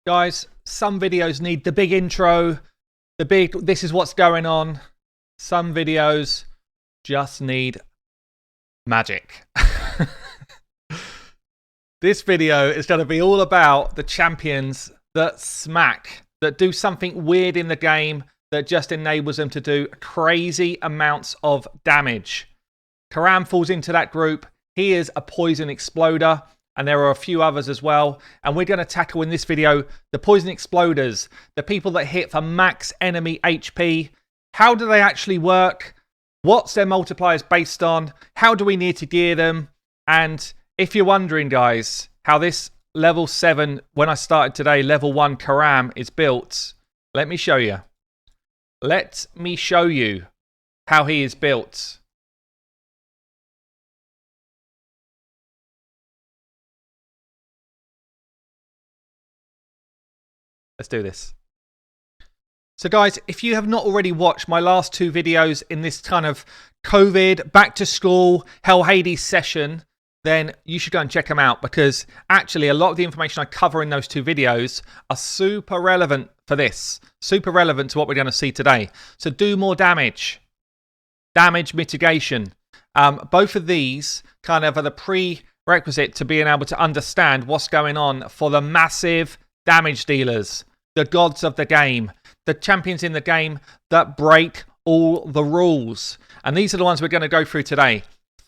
Guys, some videos need the big intro, this is what's going on. Some videos just need magic. This video is going to be all about the champions that smack, that do something weird in the game that just enables them to do crazy amounts of damage. Karam falls into that group. He is a poison exploder, and there are a few others as well. And we're going to tackle in this video the poison exploders, the people that hit for max enemy HP. How do they actually work? What's their multipliers based on? How do we need to gear them? And if you're wondering, guys, how this level 7, when I started today, level 1 Karam is built, let me show you. Let me show you how he is built. Let's do this. So guys, if you have not already watched my last 2 videos in this kind of COVID, back to school, Hell Hades session, then you should go and check them out, because actually a lot of the information I cover in those 2 videos are super relevant for this. Super relevant to what we're going to see today. So do more damage. Damage mitigation. Both of these kind of are the prerequisite to being able to understand what's going on for the massive damage dealers, the gods of the game, the champions in the game that break all the rules. And these are the ones we're going to go through today.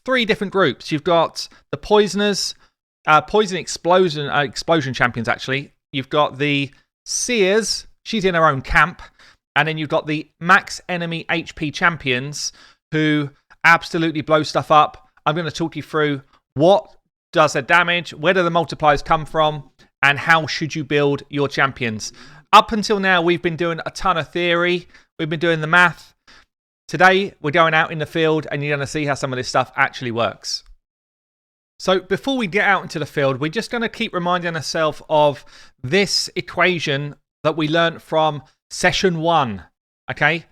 3 different groups. You've got the poisoners, poison explosion champions actually. You've got the Seers, she's in her own camp. And then you've got the max enemy HP champions who absolutely blow stuff up. I'm going to talk you through what does the damage, where do the multipliers come from, and how should you build your champions. Up until now, we've been doing a ton of theory. We've been doing the math. Today, we're going out in the field and you're going to see how some of this stuff actually works. So before we get out into the field, we're just going to keep reminding ourselves of this equation that we learned from session 1. Okay?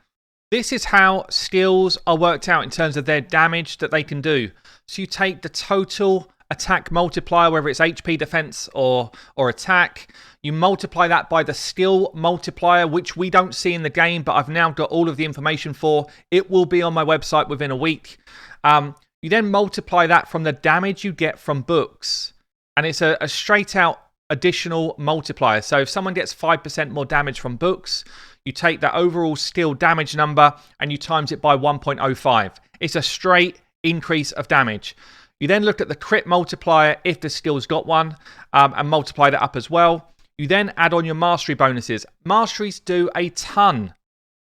This is how skills are worked out in terms of their damage that they can do. So you take the total attack multiplier, whether it's HP, defense, or attack. You multiply that by the skill multiplier, which we don't see in the game, but I've now got all of the information for. It will be on my website within a week. You then multiply that from the damage you get from books. And it's a straight out additional multiplier. So if someone gets 5% more damage from books, you take that overall skill damage number and you times it by 1.05. It's a straight increase of damage. You then look at the crit multiplier if the skill's got one, and multiply that up as well. You then add on your mastery bonuses. Masteries do a ton.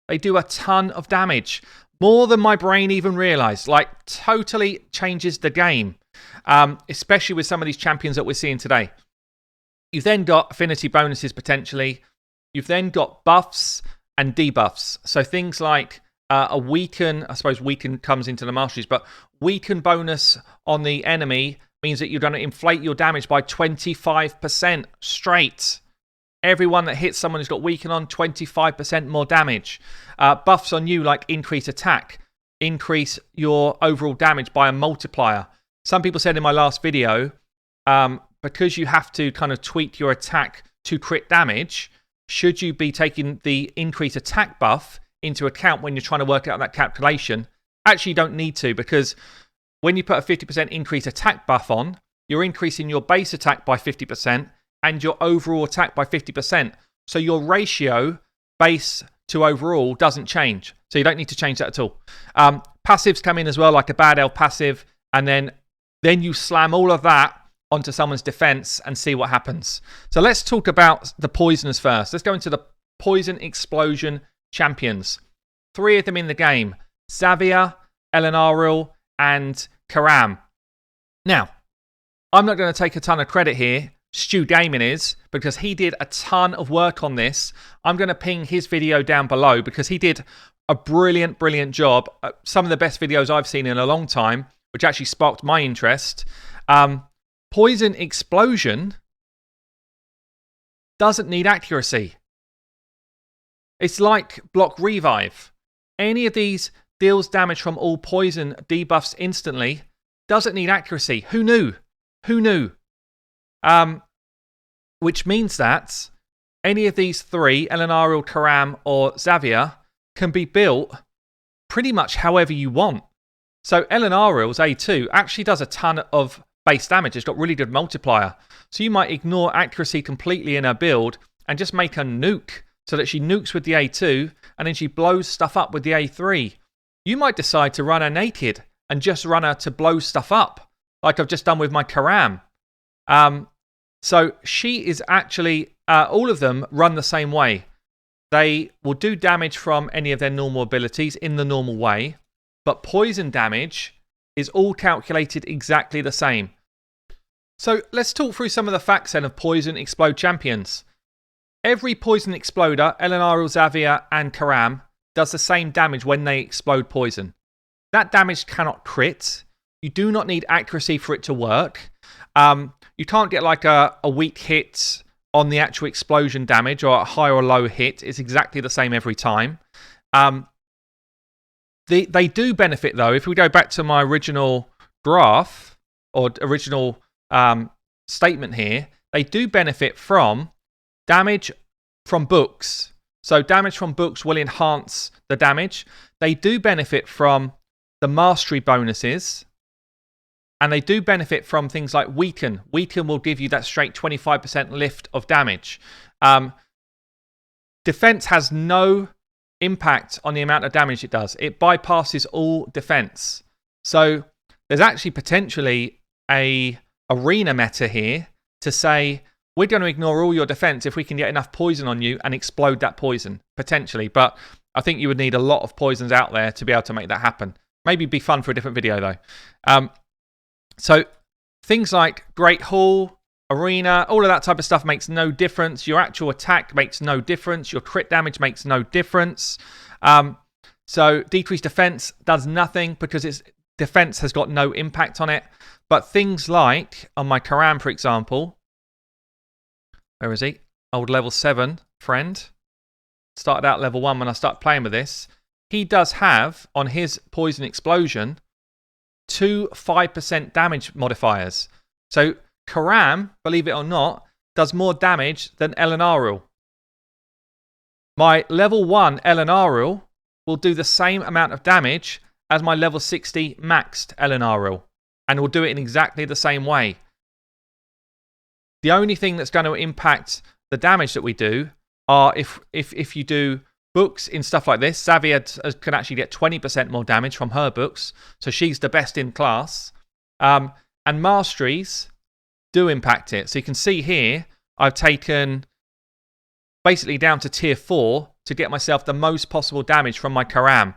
They do a ton of damage. More than my brain even realised. Like, totally changes the game. Especially with some of these champions that we're seeing today. You've then got affinity bonuses potentially. You've then got buffs and debuffs. So things like a weaken, I suppose weaken comes into the masteries, but weaken bonus on the enemy means that you're going to inflate your damage by 25% straight. Everyone that hits someone who's got weaken on, 25% more damage. Buffs on you like increase attack, increase your overall damage by a multiplier. Some people said in my last video, because you have to kind of tweak your attack to crit damage, should you be taking the increase attack buff into account when you're trying to work out that calculation? Actually, you don't need to, because when you put a 50% increase attack buff on, you're increasing your base attack by 50% and your overall attack by 50%. So your ratio base to overall doesn't change. So you don't need to change that at all. Passives come in as well, like a bad elf passive, and then you slam all of that onto someone's defense and see what happens. So let's talk about the poisoners first. Let's go into the poison explosion champions. 3 of them in the game: Xavier, Elenaril, and Karam. Now, I'm not going to take a ton of credit here. Stu Gaming is, because he did a ton of work on this. I'm going to ping his video down below because he did a brilliant, brilliant job. Some of the best videos I've seen in a long time, which actually sparked my interest. Poison explosion doesn't need accuracy. It's like block revive. Any of these deals damage from all poison debuffs instantly. Doesn't need accuracy. Who knew? Who knew? Which means that any of these three, Elenariel, Karam, or Xavier, can be built pretty much however you want. So Elenariel's A2 actually does a ton of base damage. It's got really good multiplier. So you might ignore accuracy completely in her build and just make her nuke so that she nukes with the A2 and then she blows stuff up with the A3. You might decide to run her naked and just run her to blow stuff up, like I've just done with my Karam. So she is actually, all of them run the same way. They will do damage from any of their normal abilities in the normal way, but poison damage is all calculated exactly the same. So let's talk through some of the facts then of Poison Explode champions. Every Poison Exploder, Elenariel, Xavier, and Karam, does the same damage when they explode poison. That damage cannot crit. You do not need accuracy for it to work. You can't get like a weak hit on the actual explosion damage or a high or low hit. It's exactly the same every time. They do benefit though. If we go back to my original graph or original statement here, they do benefit from damage from books. So damage from books will enhance the damage. They do benefit from the mastery bonuses. And they do benefit from things like Weaken. Weaken will give you that straight 25% lift of damage. Defense has no impact on the amount of damage it does. It bypasses all defense. So there's actually potentially a arena meta here to say, we're going to ignore all your defense if we can get enough poison on you and explode that poison, potentially. But I think you would need a lot of poisons out there to be able to make that happen. Maybe be fun for a different video though. So things like Great Hall, Arena, all of that type of stuff makes no difference. Your actual attack makes no difference. Your crit damage makes no difference. So decreased defense does nothing because its defense has got no impact on it. But things like, on my Karam, for example, where is he? Old level 7 friend. Started out level 1 when I started playing with this. He does have, on his Poison Explosion, 2 5% damage modifiers. So Karam, believe it or not, does more damage than Elenariel. My level 1 Elenariel will do the same amount of damage as my level 60 maxed Elenariel, and will do it in exactly the same way. The only thing that's going to impact the damage that we do are if you do books in stuff like this. Xavier can actually get 20% more damage from her books, so she's the best in class. And masteries do impact it. So you can see here, I've taken basically down to tier 4 to get myself the most possible damage from my Karam.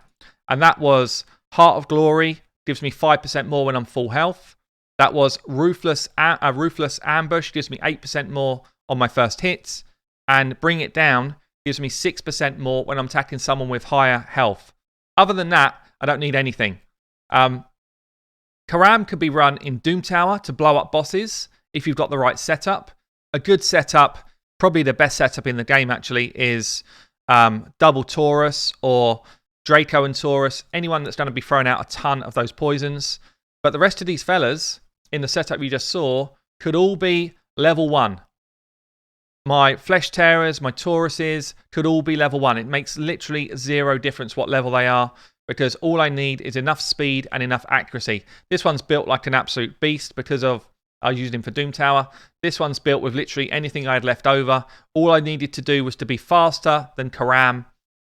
And that was Heart of Glory, gives me 5% more when I'm full health. That was Ruthless Ambush, gives me 8% more on my first hits. And Bring It Down gives me 6% more when I'm attacking someone with higher health. Other than that, I don't need anything. Karam could be run in Doom Tower to blow up bosses if you've got the right setup. A good setup, probably the best setup in the game actually, is double Taurus or Draco and Taurus. Anyone that's going to be throwing out a ton of those poisons. But the rest of these fellas in the setup you just saw could all be level 1. My Flesh Terrors, my Tauruses could all be level 1. It makes literally zero difference what level they are because all I need is enough speed and enough accuracy. This one's built like an absolute beast because of I used him for Doom Tower. This one's built with literally anything I had left over. All I needed to do was to be faster than Karam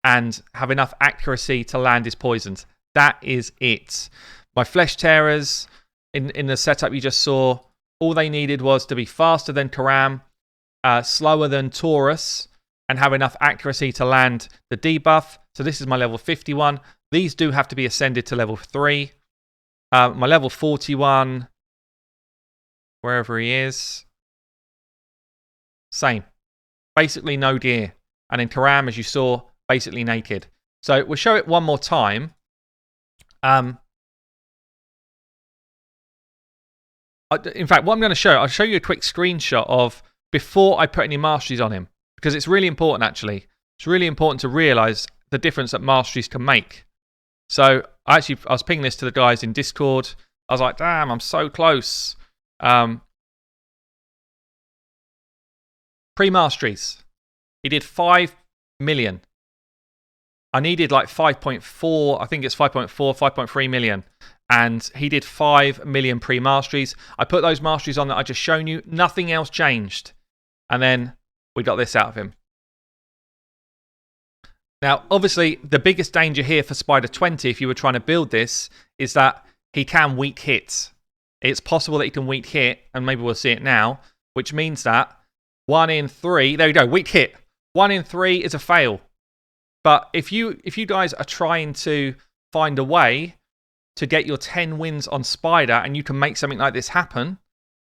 and have enough accuracy to land his poisons. That is it. My Flesh Terrors in the setup you just saw, all they needed was to be faster than Karam, slower than Taurus, and have enough accuracy to land the debuff. So this is my level 51. These do have to be ascended to level 3. My level 41, wherever he is, same. Basically no gear. And in Karam, as you saw, basically naked. So we'll show it one more time. In fact, what I'm going to show, I'll show you a quick screenshot of before I put any masteries on him. Because it's really important, actually. It's really important to realise the difference that masteries can make. So, I was pinging this to the guys in Discord. I was like, damn, I'm so close. Pre-masteries. He did 5 million. I needed like 5.4, I think it's 5.4, 5.3 million. And he did 5 million pre-masteries. I put those masteries on that I just shown you. Nothing else changed. And then we got this out of him. Now, obviously, the biggest danger here for Spider 20, if you were trying to build this, is that he can weak hit. It's possible that he can weak hit, and maybe we'll see it now, which means that 1 in 3, there we go, weak hit. 1 in 3 is a fail. But if you guys are trying to find a way to get your 10 wins on Spider and you can make something like this happen,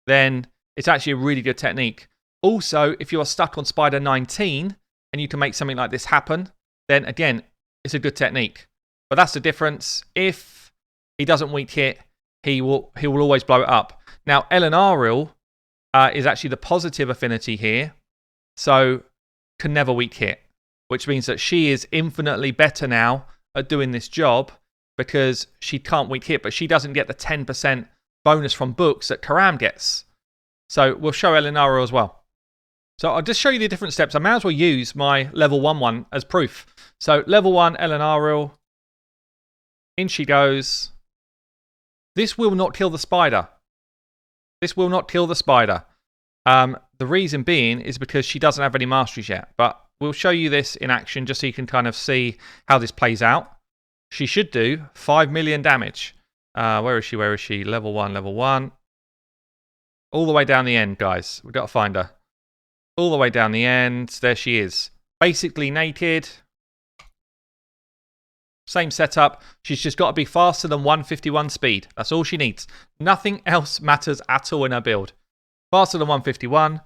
then it's actually a really good technique. Also, if you are stuck on Spider 19 and you can make something like this happen, then again, it's a good technique. But that's the difference. If he doesn't weak hit, he will always blow it up. Now, Ellen Ariel is actually the positive affinity here, so can never weak hit, which means that she is infinitely better now at doing this job because she can't weak hit, but she doesn't get the 10% bonus from books that Karam gets. So we'll show Ellen Ariel as well. So I'll just show you the different steps. I may as well use my level 1 one as proof. So level 1, Ellen Ariel. In she goes. This will not kill the spider. This will not kill the spider. The reason being is because she doesn't have any masteries yet. But we'll show you this in action just so you can kind of see how this plays out. She should do 5 million damage. Where is she? Where is she? Level 1, level 1. All the way down the end, guys. We've got to find her. All the way down the end. There she is. Basically naked. Same setup. She's just got to be faster than 151 speed. That's all she needs. Nothing else matters at all in her build. Faster than 151.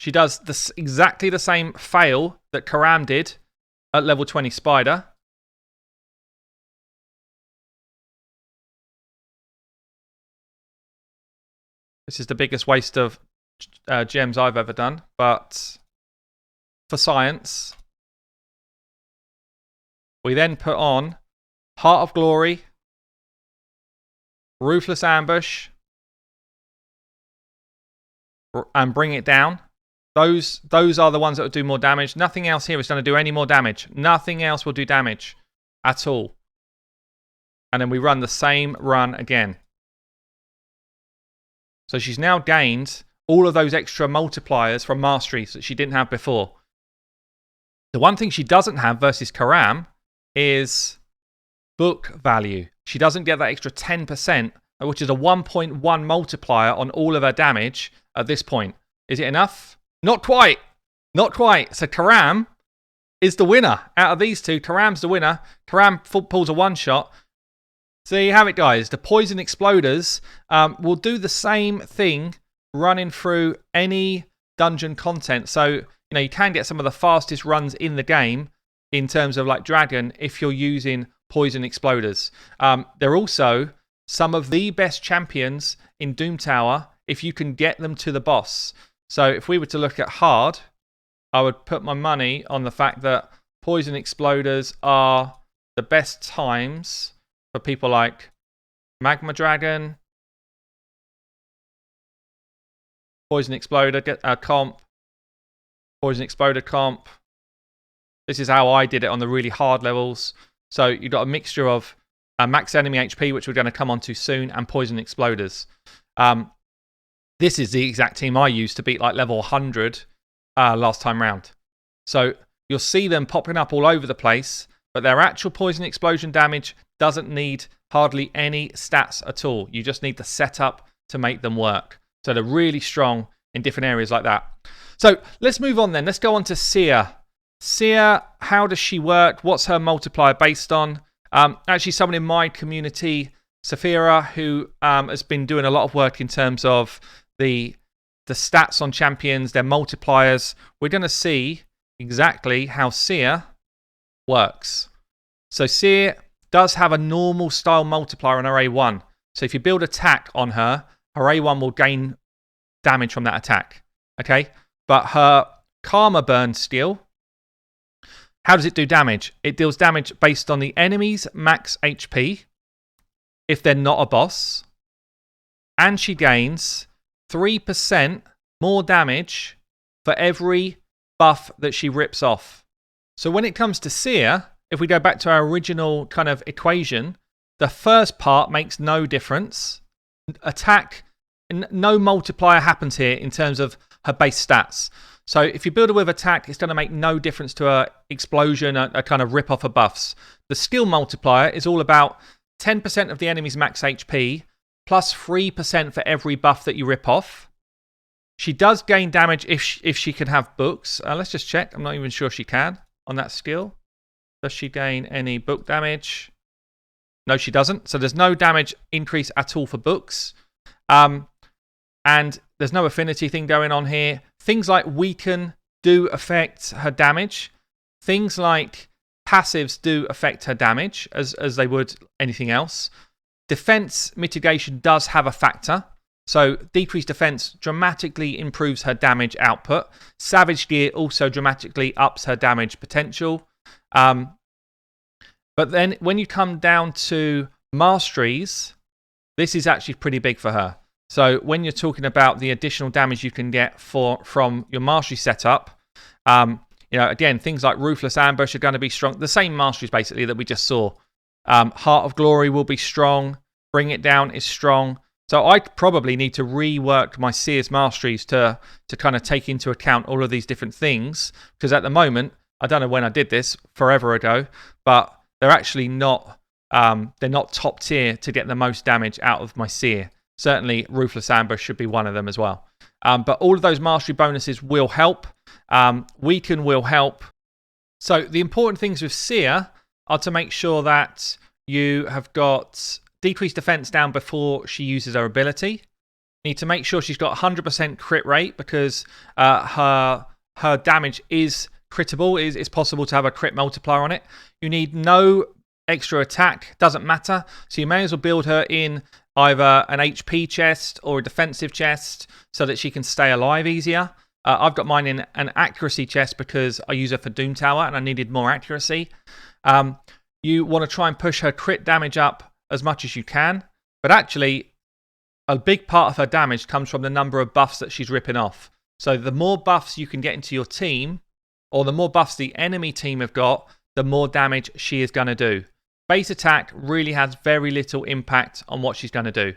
She does exactly the same fail that Karam did at level 20 Spider. This is the biggest waste of gems I've ever done, but for science. We then put on Heart of Glory, Ruthless Ambush, and bring it down. Those are the ones that will do more damage. Nothing else here is going to do any more damage. Nothing else will do damage at all. And then we run the same run again. So she's now gained all of those extra multipliers from masteries that she didn't have before. The one thing she doesn't have versus Karam is book value. She doesn't get that extra 10%, which is a 1.1 multiplier on all of her damage at this point. Is it enough? Not quite. Not quite. So Karam is the winner. Out of these two, Karam's the winner. Karam pulls a one-shot. So there you have it, guys. The Poison Exploders will do the same thing running through any dungeon content. So, you can get some of the fastest runs in the game in terms of like Dragon if you're using Poison Exploders. They're also some of the best champions in Doom Tower if you can get them to the boss. So if we were to look at hard, I would put my money on the fact that Poison Exploders are the best times for people like Magma Dragon, Poison Exploder comp, Poison Exploder comp. This is how I did it on the really hard levels. So you've got a mixture of max enemy HP, which we're going to come on to soon, and Poison Exploders. This is the exact team I used to beat like level 100 last time round. So you'll see them popping up all over the place, but their actual poison explosion damage doesn't need hardly any stats at all. You just need the setup to make them work. So they're really strong in different areas like that. So let's move on then. Let's go on to Seer. Seer, how does she work? What's her multiplier based on? Actually, someone in my community, Saphira, who has been doing a lot of work in terms of the stats on champions, their multipliers. We're going to see exactly how Seer works. So Seer does have a normal style multiplier on her A1. So if you build attack on her, her A1 will gain damage from that attack. Okay? But her Karma Burn skill, how does it do damage? It deals damage based on the enemy's max HP if they're not a boss, and she gains 3% more damage for every buff that she rips off. So when it comes to Seer, if we go back to our original kind of equation, the first part makes no difference. Attack, no multiplier happens here in terms of her base stats. So if you build her with attack, it's going to make no difference to her explosion, a kind of rip off of buffs. The skill multiplier is all about 10% of the enemy's max HP plus 3% for every buff that you rip off. She does gain damage if she can have books. Let's just check. I'm not even sure she can on that skill. Does she gain any book damage? No, she doesn't. So there's no damage increase at all for books. And there's no affinity thing going on here. Things like weaken do affect her damage. Things like passives do affect her damage as they would anything else. Defense mitigation does have a factor. So decreased defense dramatically improves her damage output. Savage gear also dramatically ups her damage potential. But then when you come down to masteries, this is actually pretty big for her. So when you're talking about the additional damage you can get from your mastery setup, again, things like Ruthless Ambush are going to be strong. The same masteries basically that we just saw. Heart of Glory will be strong. Bring It Down is strong. So I probably need to rework my Seers masteries to kind of take into account all of these different things. Because at the moment, I don't know when I did this, forever ago, but they're actually not they're not top tier to get the most damage out of my Seer. Certainly, Ruthless Ambush should be one of them as well. But all of those mastery bonuses will help. Weaken will help. So the important things with Seer are to make sure that you have got decreased defense down before she uses her ability. You need to make sure she's got 100% crit rate because her damage is critable. It's possible to have a crit multiplier on it. You need no extra attack. Doesn't matter. So you may as well build her in either an HP chest or a defensive chest so that she can stay alive easier. I've got mine in an accuracy chest because I use her for Doom Tower and I needed more accuracy. You want to try and push her crit damage up as much as you can. But actually, a big part of her damage comes from the number of buffs that she's ripping off. So the more buffs you can get into your team, or the more buffs the enemy team have got, the more damage she is going to do. Base attack really has very little impact on what she's going to do.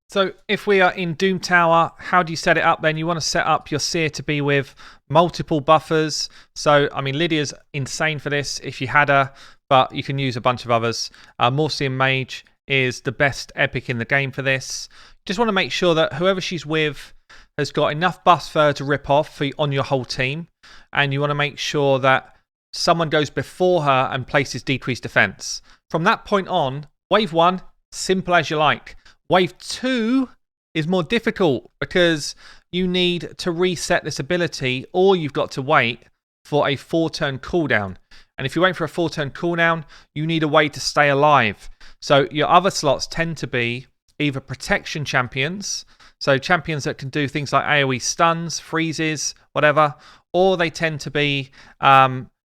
So if we are in Doom Tower, how do you set it up then? You want to set up your Seer to be with multiple buffers. So, I mean, Lydia's insane for this if you had her, but you can use a bunch of others. Morsian Mage is the best epic in the game for this. Just want to make sure that whoever she's with has got enough buffs for her to rip off on your whole team. And you want to make sure that someone goes before her and places decreased defense. From that point on, wave 1, simple as you like. Wave 2 is more difficult because you need to reset this ability or you've got to wait for a 4-turn cooldown. And if you wait for a 4-turn cooldown, you need a way to stay alive. So your other slots tend to be either protection champions, so champions that can do things like AoE stuns, freezes, whatever, or they tend to be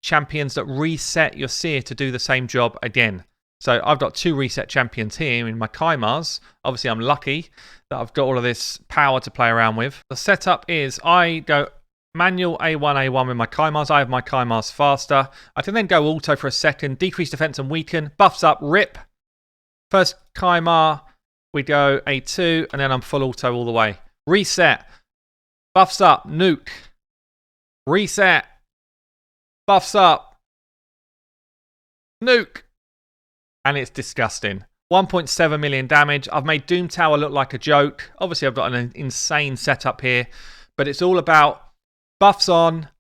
champions that reset your Seer to do the same job again. So I've got 2 reset champions here in my Kaimars. Obviously, I'm lucky that I've got all of this power to play around with. The setup is I go manual A1 with my Kaimars. I have my Kaimars faster. I can then go auto for a second, decrease defense and weaken, buffs up, rip. First Kaimar, we go A2, and then I'm full auto all the way. Reset, buffs up, nuke. Reset, buffs up, nuke. And it's disgusting. 1.7 million damage. I've made Doom Tower look like a joke. Obviously, I've got an insane setup here. But it's all about buffs on,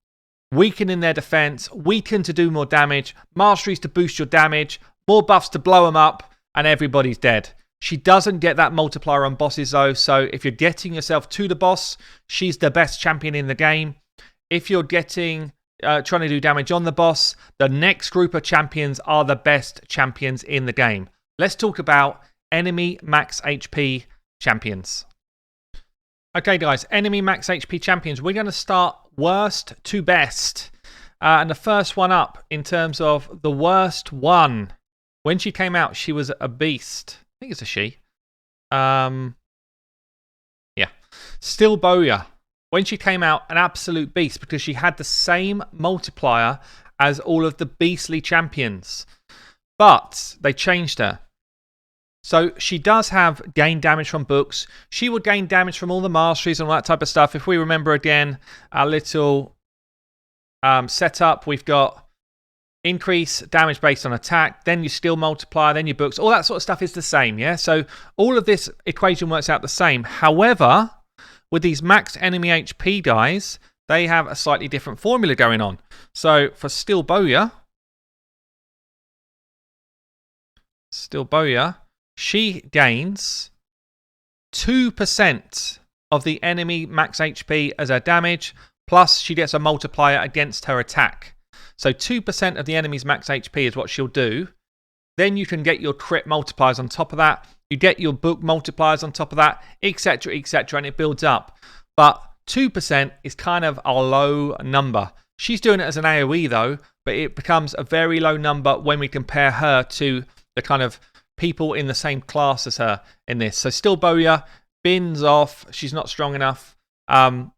weakening their defense, weaken to do more damage, masteries to boost your damage, more buffs to blow them up, and everybody's dead. She doesn't get that multiplier on bosses, though. So if you're getting yourself to the boss, she's the best champion in the game. If you're trying to do damage on the boss, the next group of champions are the best champions in the game. Let's talk about enemy max HP champions. Okay, guys, enemy max HP champions. We're going to start worst to best. And the first one up in terms of the worst one. When she came out, she was a beast. I think it's a she. Still Bowyer, when she came out, an absolute beast because she had the same multiplier as all of the beastly champions. But they changed her. So she does have gain damage from books. She would gain damage from all the masteries and all that type of stuff. If we remember again our little setup, we've got increase damage based on attack, then your skill multiplier, then your books. All that sort of stuff is the same, yeah? So all of this equation works out the same. However, with these max enemy HP guys, they have a slightly different formula going on. So for Still Bowyer, she gains 2% of the enemy max HP as her damage, plus she gets a multiplier against her attack. So 2% of the enemy's max HP is what she'll do. Then you can get your crit multipliers on top of that. You get your book multipliers on top of that, etc., etc., and it builds up. But 2% is kind of a low number. She's doing it as an AoE though, but it becomes a very low number when we compare her to the kind of people in the same class as her in this. So Still Bowyer bins off. She's not strong enough. And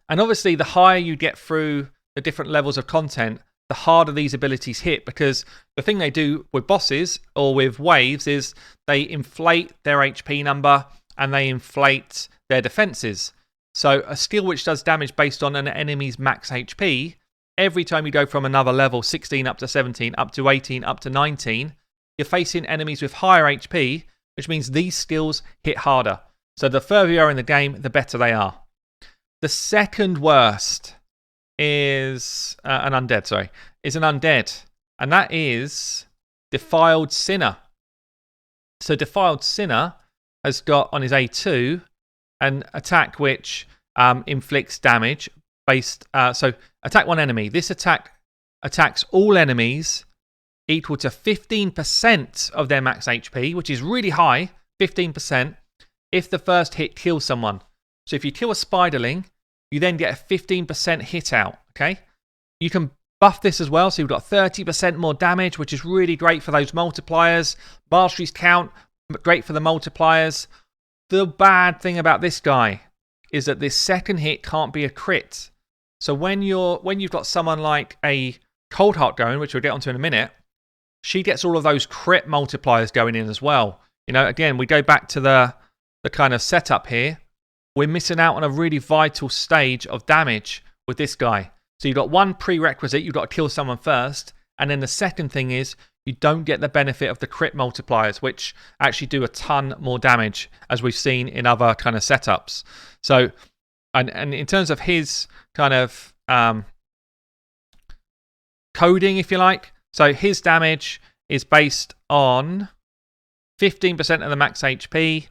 obviously, the higher you get through the different levels of content, the harder these abilities hit, because the thing they do with bosses or with waves is they inflate their HP number and they inflate their defenses. So a skill which does damage based on an enemy's max HP, every time you go from another level, 16 up to 17, up to 18, up to 19, you're facing enemies with higher HP, which means these skills hit harder. So the further you are in the game, the better they are. The second worst is an undead, and that is Defiled Sinner. So Defiled Sinner has got on his A2 an attack which inflicts damage based. So attack one enemy. This attack attacks all enemies equal to 15% of their max HP, which is really high, 15%, if the first hit kills someone. So if you kill a spiderling, you then get a 15% hit out, okay? You can buff this as well, so you've got 30% more damage, which is really great for those multipliers. Masteries count, great for the multipliers. The bad thing about this guy is that this second hit can't be a crit. So when you've got someone like a Cold Heart going, which we'll get onto in a minute, she gets all of those crit multipliers going in as well. You know, again, we go back to the kind of setup here. We're missing out on a really vital stage of damage with this guy. So you've got one prerequisite, you've got to kill someone first. And then the second thing is you don't get the benefit of the crit multipliers, which actually do a ton more damage, as we've seen in other kind of setups. So, and in terms of his kind of coding, if you like, so his damage is based on 15% of the max HP.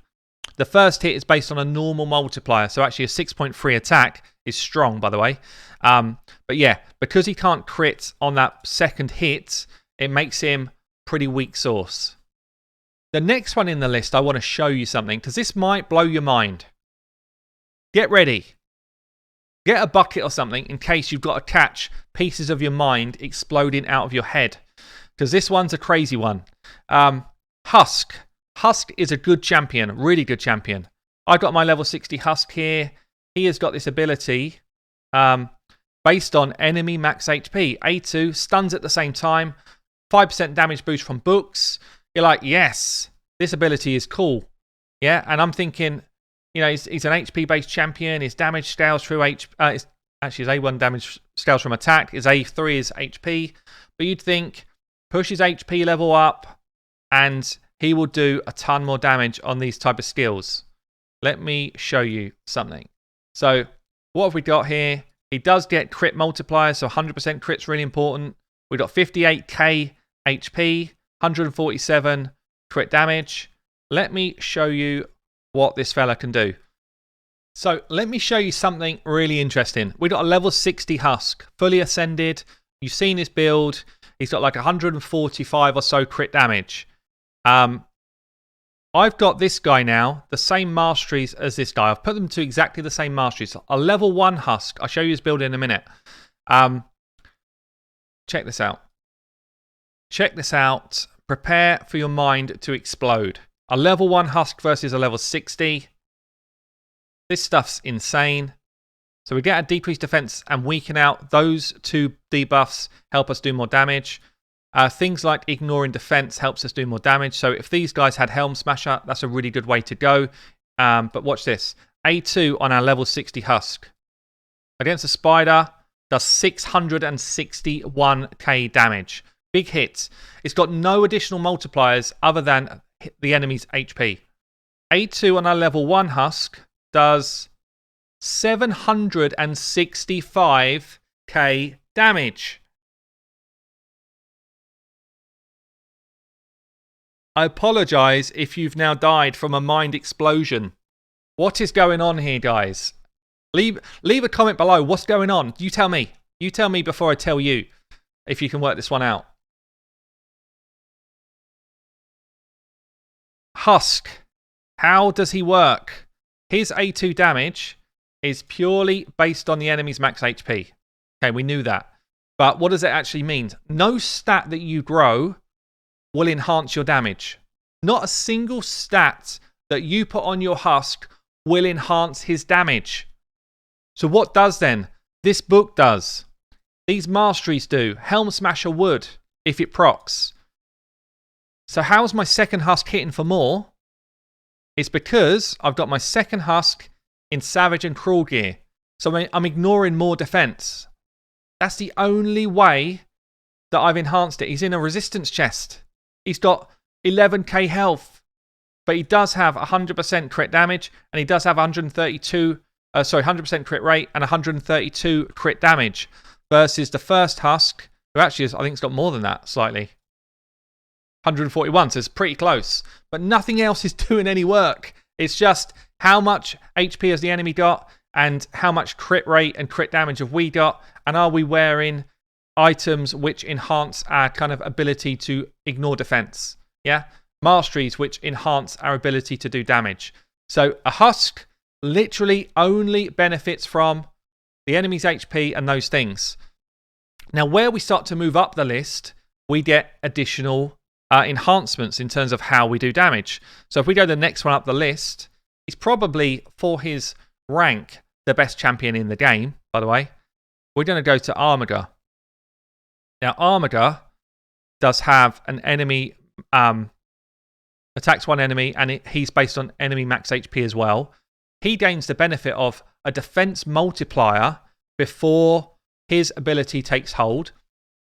The first hit is based on a normal multiplier. So actually a 6.3 attack is strong, by the way. But yeah, because he can't crit on that second hit, it makes him pretty weak sauce. The next one in the list, I want to show you something, because this might blow your mind. Get ready. Get a bucket or something in case you've got to catch pieces of your mind exploding out of your head, because this one's a crazy one. Husk. Husk is a good champion, really good champion. I've got my level 60 Husk here. He has got this ability based on enemy max HP. A2, stuns at the same time, 5% damage boost from books. You're like, yes, this ability is cool. Yeah, and I'm thinking, you know, he's an HP-based champion. His damage scales through his A1 damage scales from attack. His A3 is HP. But you'd think, push his HP level up, and he will do a ton more damage on these type of skills. Let me show you something. So what have we got here? He does get crit multipliers, so 100% crit's really important. We've got 58k HP, 147 crit damage. Let me show you what this fella can do. So let me show you something really interesting. We've got a level 60 Husk, fully ascended. You've seen his build. He's got like 145 or so crit damage. I've got this guy now, the same masteries as this guy. I've put them to exactly the same masteries. A level 1 Husk. I'll show you his build in a minute. Check this out. Check this out. Prepare for your mind to explode. A level 1 Husk versus a level 60. This stuff's insane. So we get a decreased defense and weaken out. Those two debuffs help us do more damage. Things like ignoring defense helps us do more damage. So if these guys had Helm Smasher, that's a really good way to go. But watch this. A2 on our level 60 Husk. Against a Spider, does 661k damage. Big hits. It's got no additional multipliers other than the enemy's HP. A2 on our level 1 Husk does 765k damage. I apologise if you've now died from a mind explosion. What is going on here, guys? Leave a comment below. What's going on? You tell me. You tell me before I tell you if you can work this one out. Husk. How does he work? His A2 damage is purely based on the enemy's max HP. Okay, we knew that. But what does it actually mean? No stat that you grow will enhance your damage. Not a single stat that you put on your Husk will enhance his damage. So what does then? This book does. These masteries do. Helm Smasher would, if it procs. So how's my second Husk hitting for more? It's because I've got my second Husk in Savage and Cruel gear. So I'm ignoring more defense. That's the only way that I've enhanced it. He's in a resistance chest. He's got 11k health. But he does have 100% crit damage. And he does have 100% crit rate and 132 crit damage. Versus the first Husk, who actually is, I think it's got more than that slightly. 141, so it's pretty close. But nothing else is doing any work. It's just how much HP has the enemy got and how much crit rate and crit damage have we got, and are we wearing items which enhance our kind of ability to ignore defense. Yeah? Masteries which enhance our ability to do damage. So a Husk literally only benefits from the enemy's HP and those things. Now where we start to move up the list, we get additional enhancements in terms of how we do damage. So if we go the next one up the list, he's probably, for his rank, the best champion in the game, by the way. We're going to go to Armiger. Now, Armiger does have an enemy, attacks one enemy, and he's based on enemy max HP as well. He gains the benefit of a defense multiplier before his ability takes hold.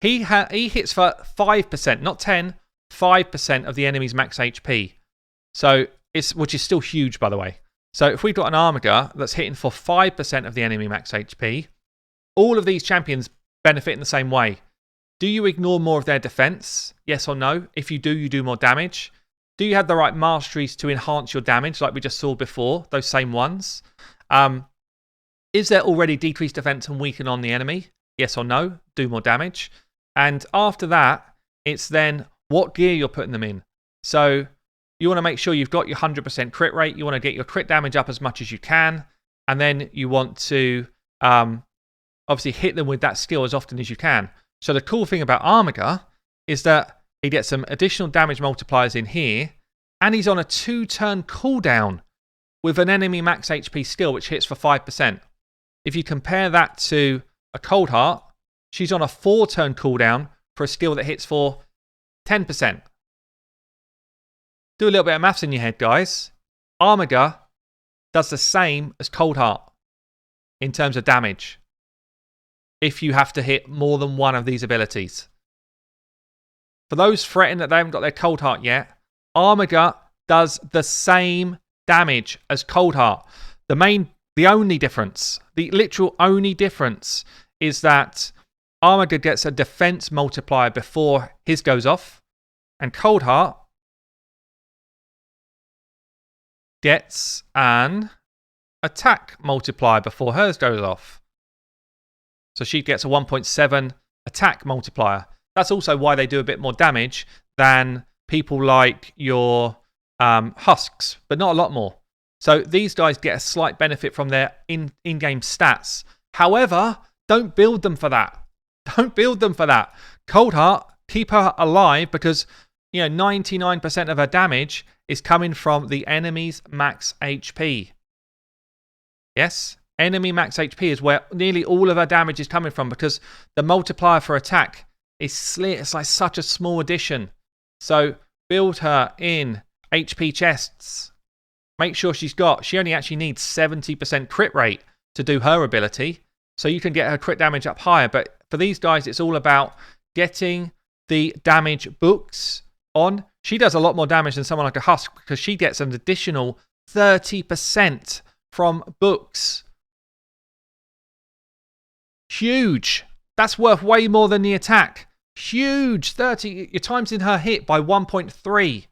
He hits for 5%, not 10, 5% of the enemy's max HP. So which is still huge, by the way. So if we've got an Armiger that's hitting for 5% of the enemy max HP, all of these champions benefit in the same way. Do you ignore more of their defense? Yes or no? If you do, you do more damage. Do you have the right masteries to enhance your damage, like we just saw before, those same ones? Is there already decreased defense and weaken on the enemy? Yes or no? Do more damage. And after that, it's then what gear you're putting them in. So you want to make sure you've got your 100% crit rate. You want to get your crit damage up as much as you can. And then you want to obviously hit them with that skill as often as you can. So the cool thing about Armiger is that he gets some additional damage multipliers in here. And he's on a 2-turn cooldown with an enemy max HP skill, which hits for 5%. If you compare that to a Cold Heart, she's on a 4-turn cooldown for a skill that hits for 10%. Do a little bit of maths in your head, guys. Armiger does the same as Cold Heart in terms of damage if you have to hit more than one of these abilities. For those fretting that they haven't got their Cold Heart yet, Armiger does the same damage as Cold Heart. The only difference, the literal only difference is that Armiger gets a defense multiplier before his goes off, and Cold Heart gets an attack multiplier before hers goes off. So she gets a 1.7 attack multiplier. That's also why they do a bit more damage than people like your Husks, but not a lot more. So these guys get a slight benefit from their in-game stats. However, don't build them for that. Don't build them for that. Cold Heart, keep her alive because 99% of her damage is coming from the enemy's max HP. Yes, enemy max HP is where nearly all of her damage is coming from, because the multiplier for attack is it's like such a small addition. So build her in HP chests. Make sure she only actually needs 70% crit rate to do her ability. So you can get her crit damage up higher. But for these guys, it's all about getting the damage books on. She does a lot more damage than someone like a Husk, because she gets an additional 30% from books. Huge. That's worth way more than the attack. Huge. 30. You're timesing her hit by 1.3.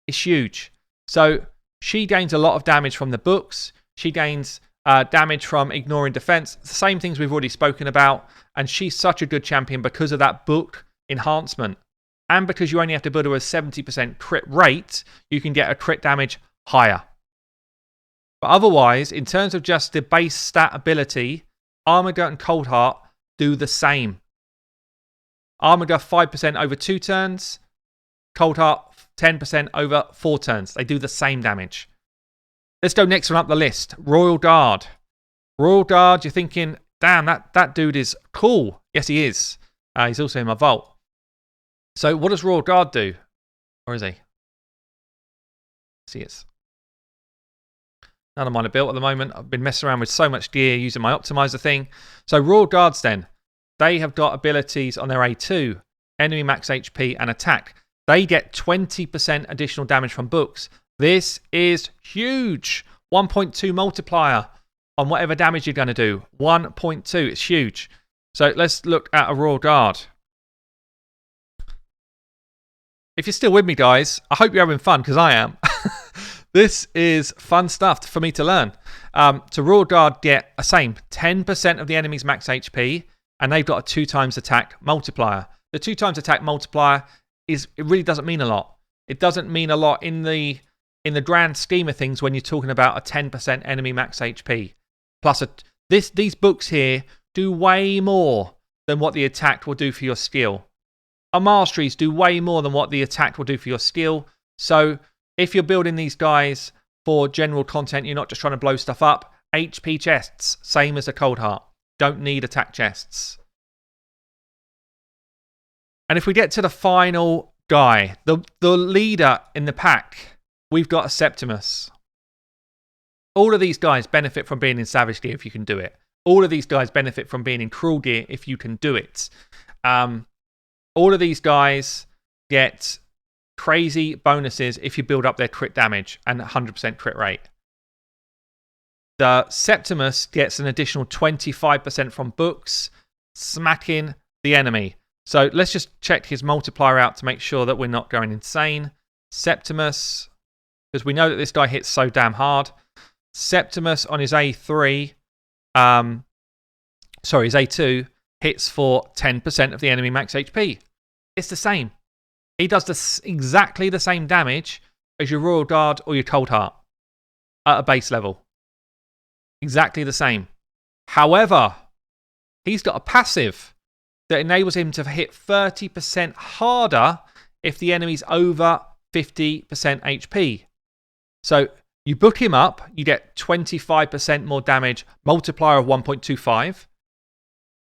It's huge. So she gains a lot of damage from the books. She gains damage from ignoring defense. The same things we've already spoken about. And she's such a good champion because of that book enhancement. And because you only have to build her with 70% crit rate, you can get a crit damage higher. But otherwise, in terms of just the base stat ability, Armored Gut and Cold Heart do the same. Armored Gut 5% over 2 turns. Cold Heart 10% over 4 turns. They do the same damage. Let's go next one up the list. Royal Guard. Royal Guard, you're thinking, damn, that dude is cool. Yes, he is. He's also in my vault. So what does Royal Guard do? Or is he? Yes, he is. None of mine are built at the moment. I've been messing around with so much gear using my optimizer thing. So Royal Guards then, they have got abilities on their A2, enemy max HP and attack. They get 20% additional damage from books. This is huge. 1.2 multiplier on whatever damage you're going to do. 1.2, it's huge. So let's look at a Royal Guard. If you're still with me, guys, I hope you're having fun, because I am. This is fun stuff for me to learn. To Royal Guard get a same 10% of the enemy's max HP, and they've got a 2 times attack multiplier. The 2 times attack multiplier it really doesn't mean a lot. It doesn't mean a lot in the grand scheme of things when you're talking about a 10% enemy max HP. Plus, these books here do way more than what the attack will do for your skill. Our masteries do way more than what the attack will do for your skill. So if you're building these guys for general content, you're not just trying to blow stuff up. HP chests, same as a Cold Heart. Don't need attack chests. And if we get to the final guy, the leader in the pack, we've got a Septimus. All of these guys benefit from being in Savage Gear if you can do it. All of these guys benefit from being in Cruel Gear if you can do it. All of these guys get crazy bonuses if you build up their crit damage and 100% crit rate. The Septimus gets an additional 25% from books, smacking the enemy. So let's just check his multiplier out to make sure that we're not going insane. Septimus, because we know that this guy hits so damn hard. Septimus on his A3, his A2, hits for 10% of the enemy max HP. It's the same. He does exactly the same damage as your Royal Guard or your Cold Heart at a base level. Exactly the same. However, he's got a passive that enables him to hit 30% harder if the enemy's over 50% HP. So you book him up, you get 25% more damage, multiplier of 1.25.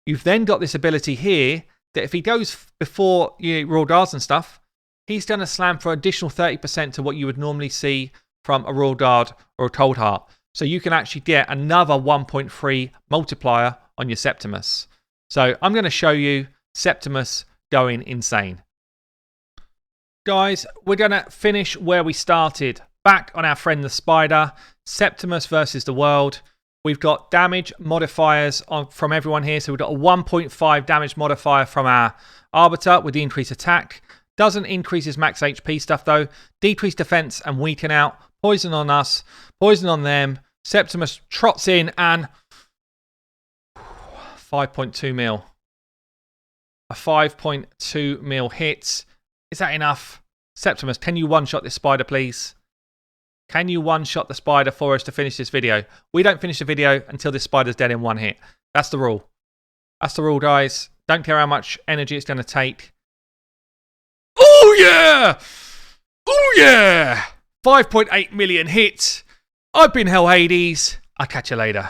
You've then got this ability here that if he goes before Royal Guards and stuff, he's going to slam for additional 30% to what you would normally see from a Royal Guard or a Cold Heart. So you can actually get another 1.3 multiplier on your Septimus. So I'm going to show you Septimus going insane. Guys, we're going to finish where we started. Back on our friend the Spider, Septimus versus the world. We've got damage modifiers from everyone here. So we've got a 1.5 damage modifier from our Arbiter with the increased attack. Doesn't increase his max HP stuff though. Decrease defense and weaken out. Poison on us. Poison on them. Septimus trots in and 5.2 mil. A 5.2 mil hit. Is that enough? Septimus, can you one-shot this spider, please? Can you one-shot the spider for us to finish this video? We don't finish the video until this spider's dead in one hit. That's the rule. That's the rule, guys. Don't care how much energy it's going to take. Oh, yeah! Oh, yeah! 5.8 million hits. I've been Hell Hades. I'll catch you later.